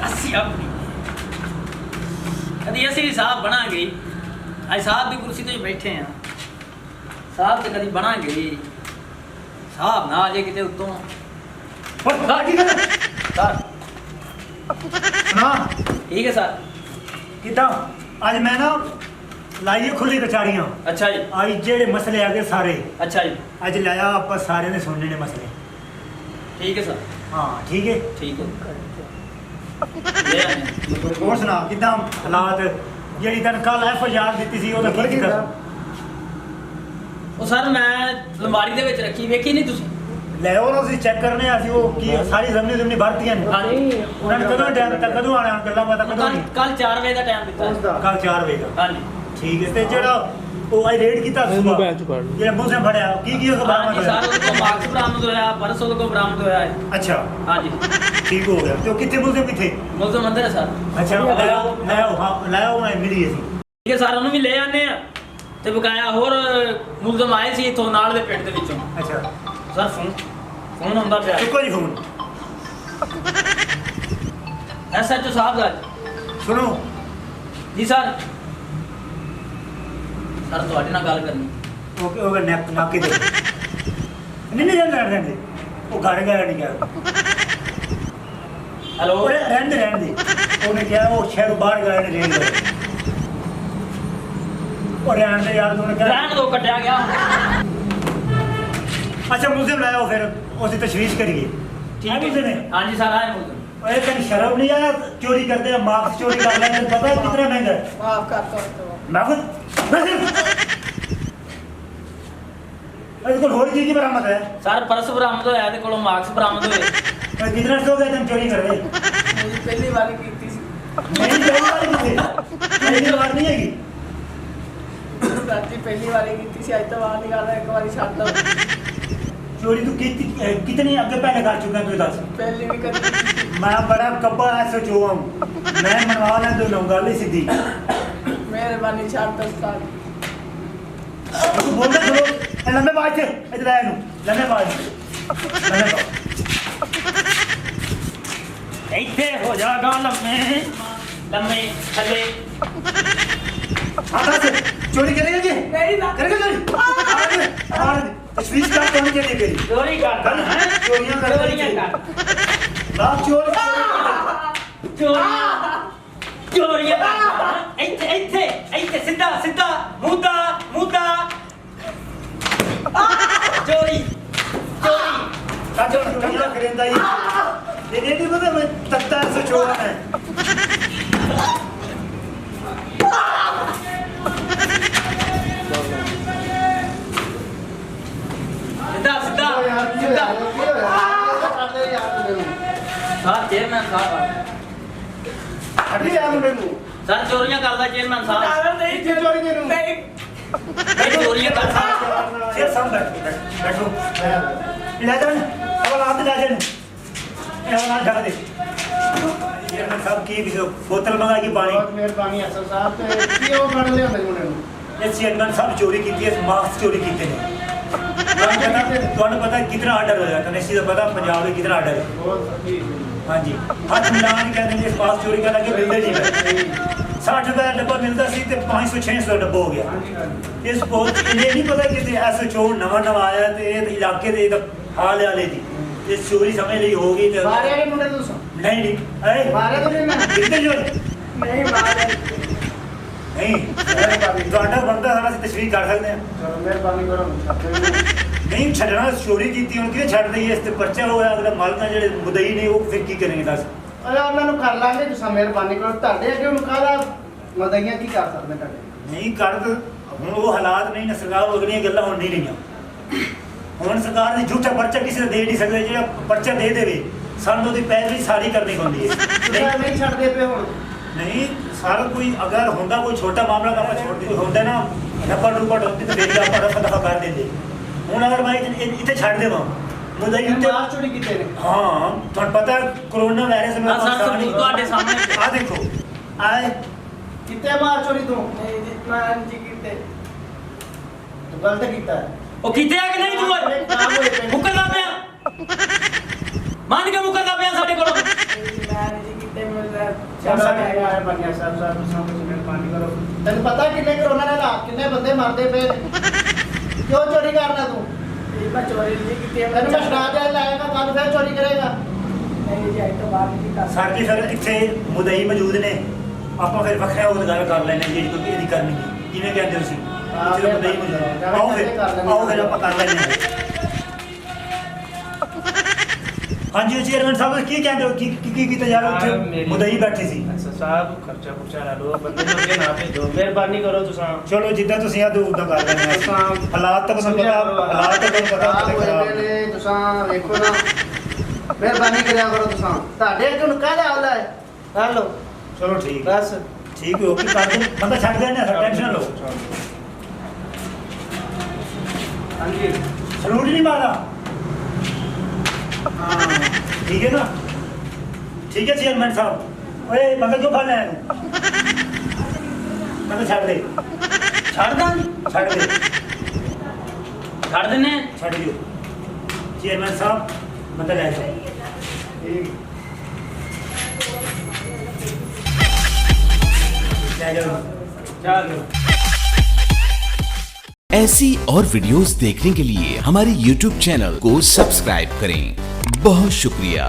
ਅਸੀਂ ਆਪਣੀ ਕਦੀ ਅਸੀਂ ਵੀ ਸਾਹਿਬ ਬਣਾਂਗੇ। ਅੱਜ ਸਾਹਿਬ ਦੀ ਕੁਰਸੀ ਤੇ ਬੈਠੇ ਆ, ਸਾਹਿਬ ਤੇ ਕਦੀ ਬਣਾਂਗੇ। ਸਾਹਿਬ ਨਾ ਆ ਜੇ ਕਿਤੇ ਉੱਤੋਂ। ਸਰ ਸੁਣਾ ਠੀਕ ਹੈ ਸਰ। ਕਿੱਦਾਂ ਅੱਜ ਮੈਂ ਨਾ ਲਾਈਏ ਖੁੱਲੀ ਕਚਾਰੀਆਂ। ਅੱਛਾ ਜੀ। ਅੱਜ ਜਿਹੜੇ ਮਸਲੇ ਆ ਗਏ ਸਾਰੇ ਅੱਛਾ ਜੀ ਅੱਜ ਲਾਇਆ ਆਪਾਂ ਸਾਰਿਆਂ ਨੇ ਸੁਣਨੇ ਨੇ ਮਸਲੇ। ਠੀਕ ਹੈ ਸਰ। ਹਾਂ ਠੀਕ ਹੈ। ਠੀਕ ਹੈ ਲੈ ਆਏ। ਹੋਰ ਸੁਣਾ ਕਿੱਦਾਂ ਹਾਲਾਤ? ਜਿਹੜੀ ਤੈਨੂੰ ਕੱਲ FIR ਦਿੱਤੀ ਸੀ ਉਹਦਾ ਕੀ ਕੀਤਾ? ਉਹ ਸਰ ਮੈਂ ਅਲਮਾਰੀ ਦੇ ਵਿੱਚ ਰੱਖੀ, ਵੇਖੀ ਨਹੀਂ ਤੁਸੀਂ? ਲੈ ਉਹ ਤੁਸੀਂ ਚੈੱਕ ਕਰਨੇ ਆ। ਅਸੀਂ ਉਹ ਕੀ ਸਾਰੀ ਜ਼ਮੀਨ ਭਰਤੀਆਂ ਨੇ। ਹਾਂਜੀ। ਉਹਨਾਂ ਨੇ ਕਦੋਂ ਟਾਈਮ ਤੱਕ ਕਦੋਂ ਆਣਾ? ਗੱਲਾਂ ਬਾਤਾਂ ਕਦੋਂ ਨਹੀਂ? ਕੱਲ 4 ਵਜੇ ਦਾ ਟਾਈਮ ਦਿੱਤਾ। ਕੱਲ 4 ਵਜੇ ਦਾ। ਹਾਂਜੀ ਠੀਕ ਹੈ। ਤੇ ਜਿਹੜਾ ਉਹ ਆਈ ਰੇਡ ਕੀਤਾ ਸੁਬਾ ਜਿਹੜਾ ਮੁਸਲਿਮ ਫੜਿਆ ਕੀ ਉਸ ਬਾਰੇ ਹਾਂਜੀ ਸਰ, ਉਹਦੇ ਕੋਲ ਮਾਰਕਸ ਬਰਾਮਦ ਹੋਇਆ, ਪਰਸ ਉਹਦੇ ਕੋਲ ਬਰਾਮਦ ਹੋਇਆ ਹੈ। ਅੱਛਾ ਹਾਂਜੀ ਠੀਕ ਹੋ ਗਿਆ। ਤੇ ਉਹ ਕਿੱਥੇ ਮੁਸਲਿਮ ਕਿੱਥੇ? ਮੁਲਜ਼ਮ ਅੰਦਰ ਹੈ ਸਰ। ਅੱਛਾ ਲੈ ਆਓ ਮੈਂ ਮਿਲੀ ਸੀ। ਠੀਕ ਹੈ ਸਰ, ਉਹਨੂੰ ਵੀ ਲੈ ਆਨੇ ਆ ਤੇ ਬਕਾਇਆ ਹੋਰ ਮੁਲਜ਼ਮ ਆਏ ਸੀ ਇੱਥੋਂ ਨਾਲ ਦੇ ਪਿੰਡ ਦੇ ਵਿੱਚੋਂ। ਅੱਛਾ ਸਰ ਫੋਨ ਆਉਂਦਾ ਪਿਆ। ਚੁੱਕੋ ਜੀ ਫੋਨ। SHO ਸਾਹਿਬ ਦਾ ਸੁਣੋ ਜੀ ਸਰ। ਸਰ ਤੁਹਾਡੇ ਨਾਲ ਗੱਲ ਕਰਨੀ। ਉਹ ਨਾਕੇ ਦੇ ਨਹੀਂ ਲੜ ਰਹੇ ਉਹ ਘਰ ਗਿਆ ਨਹੀਂ ਗਿਆ। ਹੈਲੋ ਰਹਿਣ ਦੇ ਉਹਨੇ ਕਿਹਾ ਉਹ ਸ਼ਹਿਰੋਂ ਬਾਹਰ ਗਏ ਨੇ ਰੇਲ ਉਹ ਰਹਿਣ ਦੇ ਯਾਰ। ਉਹਨੇ ਕਿਹਾ ਰਹਿਣ ਦੋ, ਕੱਟਿਆ ਗਿਆ। ਅੱਛਾ ਮੁਸਲਿਮ ਲਾਇਆ ਫਿਰ ਉਸੇ ਤਸ਼ਵੀਸ਼ ਕਰੀਏ। ਠੀਕ ਹੈ। ਹਾਂਜੀ ਸਰ ਆਏ ਮੁਲਜ਼ਮ। ਇਹ ਤੈਨੂੰ ਸ਼ਰਮ ਨਹੀਂ ਆਇਆ? ਚੋਰੀ ਕਰਦੇ ਆ, ਮਾਰਕਸ ਚੋਰੀ ਕਰ ਲੈਂਦੇ। ਪਤਾ ਹੈ ਕਿਤਨਾ ਮਹਿੰਗਾ ਹੈ? ਮਾਫ ਕਰ ਦੋ। ਇਹਦੇ ਕੋਲ ਹੋਰ ਚੀਜ਼ ਬਰਾਮਦ ਹੈ? ਸਰ ਪਰਸ ਬਰਾਮਦ ਹੋਇਆ, ਇਹਦੇ ਕੋਲੋਂ ਮਾਰਕਸ ਬਰਾਮਦ ਹੋਏ। ਕਿਤਨਾ ਸੋ ਗਏ ਤੈਨੂੰ ਚੋਰੀ ਕਰਦੇ? ਮੇਰੀ ਪਹਿਲੀ ਵਾਰੀ ਕੀਤੀ ਸੀ। ਨਹੀਂ ਪਹਿਲੀ ਵਾਰ ਕੀਤੀ। ਪਹਿਲੀ ਵਾਰ ਨਹੀਂ ਹੈਗੀ। ਸਾਡੀ ਪਹਿਲੀ ਵਾਰੀ ਕੀਤੀ ਸੀ। ਅੱਜ ਤੋਂ ਬਾਅਦ ਨਹੀਂ ਕਰਦਾ। ਇੱਕ ਵਾਰੀ ਛੱਡ ਦੋ। ਚੋਰੀ ਤੂੰ ਕਿਤਨੀ ਅੱਗੇ ਪਹਿਲੇ ਕਰ ਚੁੱਕਾ ਤੂੰ ਦੱਸ? ਪਹਿਲੀ ਵੀ ਕਰੀ। ਮੈਂ ਬੜਾ ਕੱਬਾ SHO ਹਾਂ। ਮੈਂ ਮਨਵਾ ਲੈ ਤੂੰ ਗੱਲ ਹੀ ਸਿੱਧੀ। ਮਿਹਰਬਾਨੀ ਛੱਡ ਦੋ ਉਸਤਾਦ। ਤੂੰ ਬੋਲਦਾ ਚਲੋ ਇਹ ਲੰਮੇ ਬਾਅਦ ਚ ਇੱਧਰ ਆ ਇਹਨੂੰ ਲੰਮੇ ਬਾਅਦ ਇੱਥੇ ਹੋ ਜਾਗਾ ਲੰਮੇ ਲੰਮੇ ਥੱਲੇ। ਹਾਂ ਦੱਸ ਚੋਰੀ ਕਰੇਗਾ ਜੀ? ਨਹੀਂ ਨਾ ਕਰੇਗਾ ਚੋਰੀ? ਆਹ ਤਸ਼ਵੀਸ਼ ਕਰ ਕੌਣ ਕੇ ਦੇ ਗਈ? ਚੋਰੀ ਕਰਦਾ ਹੈ। ਚੋਰੀਆਂ ਕਰ ਨਾ ਚੋਰ ਚੋਰੀਆਂ ਕਰਦਾ। ਇੱਥੇ ਸਿੱਧਾ ਮੁੱਦਾ ਚੋਰੀ ਚੋਰੀਆਂ ਕਰੇਂਦਾ ਜੀ। ਇਹ ਨਹੀਂ ਪਤਾ ਮੈਂ ਤੱਤਾ SHO ਹੈ। ਸਿੱਧਾ ਸਰ ਚੇਅਰਮੈਨ ਸਾਹਿਬ ਅੱਡੀ ਆ ਮੁੰਡੇ ਨੂੰ ਸਰ ਚੋਰੀਆਂ ਕਰਦਾ ਚੇਅਰਮੈਨ ਸਾਹਿਬ। ਨਹੀਂ ਚੋਰੀ ਦੇ ਨੂੰ ਨਹੀਂ। ਇਹ ਚੋਰੀਆਂ ਕਰਦਾ। ਫਿਰ ਸਾਹਮਣੇ ਬੈਠੋ ਲੈ ਜਾਣ ਅਵਲ ਆਪ ਲੈ ਜਾਣ ਇਹ ਨਾ ਢੱਕ ਦੇ। ਇਹ ਸਭ ਕੀ ਵੀ ਬੋਤਲ ਮੰਗਾ ਕੇ ਪਾਣੀ। ਬਹੁਤ ਮਿਹਰਬਾਨੀ ਐਸਐਸ ਸਾਹਿਬ ਤੇ ਕੀ ਉਹ ਫੜ ਲਿਆਉਂਦੇ ਮੁੰਡੇ ਨੂੰ? ਇਹ ਚੇਅਰਮੈਨ ਸਾਹਿਬ ਚੋਰੀ ਕੀਤੀ ਹੈ, ਮਾਰਕਸ ਚੋਰੀ ਕੀਤੇ ਨੇ। ਤੁਹਾਨੂੰ ਪਤਾ ਕਿਤਨਾ ਆਰਡਰ ਹੋਇਆ? ਤੁਹਾਨੂੰ ਇਸ ਚੀਜ਼ ਦਾ ਪਤਾ ਪੰਜਾਬ ਵਿੱਚ ਕਿਤਨਾ ਆਰਡਰ ਹੈ? ਬਹੁਤ ਸੱਚੀ ਹਾਂਜੀ ਹੱਥ ਮਿਲਾਨ ਕਹਿੰਦੇ ਨੇ ਪਾਸ ਚੋਰੀ ਕਰਨ ਲੱਗੇ ਮਿਲਦੇ ਨਹੀਂ ਪਏ। 60 ਰੁਪਏ ਦਾ ਡੱਬਾ ਮਿਲਦਾ ਸੀ ਤੇ 500 600 ਦਾ ਡੱਬਾ ਹੋ ਗਿਆ। ਇਸ ਬਹੁਤ ਇਹ ਨਹੀਂ ਪਤਾ ਕਿ SHO ਨਵਾਂ ਆਇਆ ਤੇ ਇਹ ਇਲਾਕੇ ਦੇ ਹਾਲ ਵਾਲੇ ਦੀ ਇਹ ਚੋਰੀ ਸਮਝ ਲਈ ਹੋ ਗਈ ਤੇ ਮਾਰਿਆ ਨਹੀਂ ਮੁੰਡੇ ਨੂੰ? ਨਹੀਂ ਮਾਰਿਆ ਤਾਂ ਨਹੀਂ ਮੈਂ? ਕਿੱਥੇ ਚੋਰੀ ਨਹੀਂ ਮਾਰ ਨਹੀਂ ਤੁਹਾਡਾ ਬਣਦਾ ਸਾਰਾ ਅਸੀਂ ਤਸ਼ਵੀਰ ਕਰ ਸਕਦੇ ਹਾਂ। ਚਲੋ ਮਿਹਰਬਾਨੀ ਕਰੋ ਨਹੀਂ ਛੱਡਣਾ ਚੋਰੀ ਕੀਤੀ ਹੁਣ ਕਿਵੇਂ ਛੱਡ ਦਈਏ? ਇਸ ਤੇ ਪਰਚਾ ਹੋਇਆ ਅਗਲਾ ਮਾਲਕਾਂ ਜਿਹੜੇ ਮੁਦਈ ਨੇ ਉਹ ਫਿਰ ਕੀ ਕਰਨਗੇ ਦੱਸ? ਅਰੇ ਉਹਨਾਂ ਨੂੰ ਕਰ ਲਾਂਗੇ। ਤੁਸੀਂ ਮਿਹਰਬਾਨੀ ਕਰੋ। ਤੁਹਾਡੇ ਅੱਗੇ ਹੁਣ ਕਾਹਦਾ ਮਦਈਆਂ ਕੀ ਕਰ ਸਕਦੇ ਤੁਹਾਡੇ? ਨਹੀਂ ਕਰ ਹੁਣ ਉਹ ਹਾਲਾਤ ਨਹੀਂ ਨਾ ਸਰਕਾਰ ਅਗਲੀਆਂ ਗੱਲਾਂ ਹੁਣ ਨਹੀਂ ਰਹੀਆਂ। ਹੁਣ ਸਰਕਾਰ ਦੀ ਝੂਠਾ ਪਰਚਾ ਕਿਸੇ ਨੂੰ ਦੇ ਨਹੀਂ ਸਕਦੇ। ਜਿਹੜਾ ਪਰਚਾ ਦੇ ਦੇਵੇ ਸਾਨੂੰ ਉਹਦੀ ਪੈਰਵੀ ਸਾਰੀ ਕਰਨੀ ਪੈਂਦੀ ਹੈ। ਤੁਸੀਂ ਨਹੀਂ ਛੱਡਦੇ ਪਏ ਹੁਣ? ਨਹੀਂ ਸਾਰਾ ਕੋਈ ਅਗਰ ਹੁੰਦਾ ਕੋਈ ਛੋਟਾ ਮਾਮਲਾ ਤਾਂ ਆਪਾਂ ਛੋੜ ਦਿੰਦੇ ਹੁੰਦਾ ਨਾ ਰੱਪੜ ਰੁਪੜ ਹੁੰਦੀ ਤਾਂ ਫਿਰ ਆਪਾਂ ਰਫਾ ਦਫਾ ਕਰ ਦਿੰਦੇ। ਹੁਣ ਅਗਰ ਮੈਂ ਇੱਥੇ ਛੱਡ ਦੇਵਾਂ ਮੁਦਈ ਉੱਤੇ ਮਾਰ ਚੋਰੀ ਕੀਤੇ ਨੇ? ਹਾਂ ਤੁਹਾਨੂੰ ਪਤਾ ਕਰੋਨਾ ਵਾਇਰਸ में ਸਰ ਤੁਹਾਡੇ ਸਾਹਮਣੇ ਆ ਦੇਖੋ ਆਏ ਕਿਤੇ ਮਾਰ ਚੋਰੀ ਤੋਂ? ਨਹੀਂ ਜਿਤਨਾ ਜੀ ਕੀਤੇ। ਤੂੰ ਗਲਤ ਕੀਤਾ ਹੈ। ਉਹ ਕਿਤੇ ਆ ਕਿ ਨਹੀਂ ਤੂੰ ਮੁਕਰਦਾ ਪਿਆ? ਮੰਨ ਕੇ ਮੁਕਰਦਾ ਪਿਆ ਸਾਡੇ ਕੋਲੋਂ? ਮੈਂ ਜੀ ਕੀਤੇ ਮਿਲ ਚੰਗਾ ਹੈਗਾ ਬੰਨਿਆ ਸਾਹਿਬ ਤੁਸੀਂ ਕੁਝ ਮਿਹਰਬਾਨੀ ਕਰੋ। ਤੈਨੂੰ ਪਤਾ ਕਿੰਨੇ ਕਰੋਨਾ ਨਾਲ ਕਿੰਨੇ ਬੰਦੇ ਮਰਦੇ ਪਏ ਨੇ? ਕਿਉਂ ਚੋਰੀ ਕਰਨਾ ਤੂੰ? ਇਹ ਮੈਂ ਚੋਰੀ ਨਹੀਂ ਕੀਤੀ ਤੈਨੂੰ ਮੈਂ ਛਡਾ ਦੇ ਲਾਏਗਾ, ਕੱਲ ਫਿਰ ਚੋਰੀ ਕਰੇਗਾ। ਨਹੀਂ ਜੀ ਅੱਜ ਤੋਂ ਬਾਅਦ ਨਹੀਂ ਕਰ ਸਰ ਜੀ ਫਿਰ ਇੱਥੇ ਮੁਦਈ ਮੌਜੂਦ ਨੇ, ਆਪਾਂ ਫਿਰ ਵੱਖਰਾ ਉਹ ਗੱਲ ਕਰ ਲੈਣੇ ਜੀ ਕੋਈ ਇਹਦੀ ਕਰਨੀ ਨਹੀਂ। ਕਿਵੇਂ ਕਹਿੰਦੇ ਤੁਸੀਂ ਇੱਥੇ ਮੁਦਈ ਮੌਜੂਦ ਨੇ। ਆਓ ਫਿਰ ਆਪਾਂ ਕਰ ਲੈਣੇ ਹਾਂ। ਹਾਂਜੀ ਚੇਅਰਮੈਨ ਸਾਹਿਬ ਕੀ ਕਹਿੰਦੇ ਹੋ, ਕੀ ਕੀਤਾ ਜਾਵੇ? ਉੱਥੇ ਮੁਦਈ ਬੈਠੀ ਸੀ। ਅੱਛਾ ਸਾਹਿਬ ਖਰਚਾ ਖੁਰਚਾ ਲਾ ਲਓ, ਬੰਦੇ ਨੂੰ ਅੱਗੇ ਨਾ ਭੇਜੋ, ਮਿਹਰਬਾਨੀ ਕਰੋ ਤੁਸੀਂ। ਚਲੋ ਜਿੱਦਾਂ ਤੁਸੀਂ ਆ ਦੂਰ ਦਾ ਕਰ ਲੈਣੇ ਆ। ਹਾਲਾਤ ਤਾਂ ਤੁਹਾਨੂੰ ਪਤਾ, ਹਾਲਾਤ ਤਾਂ ਤੁਹਾਨੂੰ ਪਤਾ ਆਹ ਕਿਤੇ ਹੋਏ ਖਰਾਬ ਪਏ ਨੇ, ਤੁਸੀਂ ਵੇਖੋ ਨਾ। ਮਿਹਰਬਾਨੀ ਕਰਿਆ ਕਰੋ ਤੁਸੀਂ। ਤੁਹਾਡੇ ਅੱਗੇ ਹੁਣ ਕਾਹਦਾ ਹਾਲ ਹੈ? ਹਲੋ ਚਲੋ ਠੀਕ ਬਸ ਠੀਕ ਹੋ ਕੀ ਕਰ ਦੇ ਬੰਦਾ ਛੱਡ ਦੇਣੇ ਆ, ਟੈਨਸ਼ਨ ਨਾ ਲਓ। ਹਾਂਜੀ ਸਲੂਟ ਨਹੀਂ ਮਾਰਦਾ। ਹਾਂ ਠੀਕ ਹੈ ਨਾ, ਠੀਕ ਹੈ ਚੇਅਰਮੈਨ ਸਾਹਿਬ। ਓਏ ਬੰਦਾ ਕਿਉਂ ਫੜ ਲਿਆ ਇਹਨੂੰ? ਬੰਦਾ ਛੱਡ ਦੇ, ਛੱਡ ਦਾਂ ਛੱਡ ਦੇ, ਛੱਡ ਦਿੰਨੇ ਆ। ਛੱਡ ਦਿਓ ਚੇਅਰਮੈਨ ਸਾਹਿਬ, ਬੰਦਾ ਲੈ ਜਾਓ। ਲੈ ਜਾਓ। ਚਲੋ। ऐसी और वीडियोस देखने के लिए हमारे YouTube चैनल को सब्सक्राइब करें। बहुत शुक्रिया।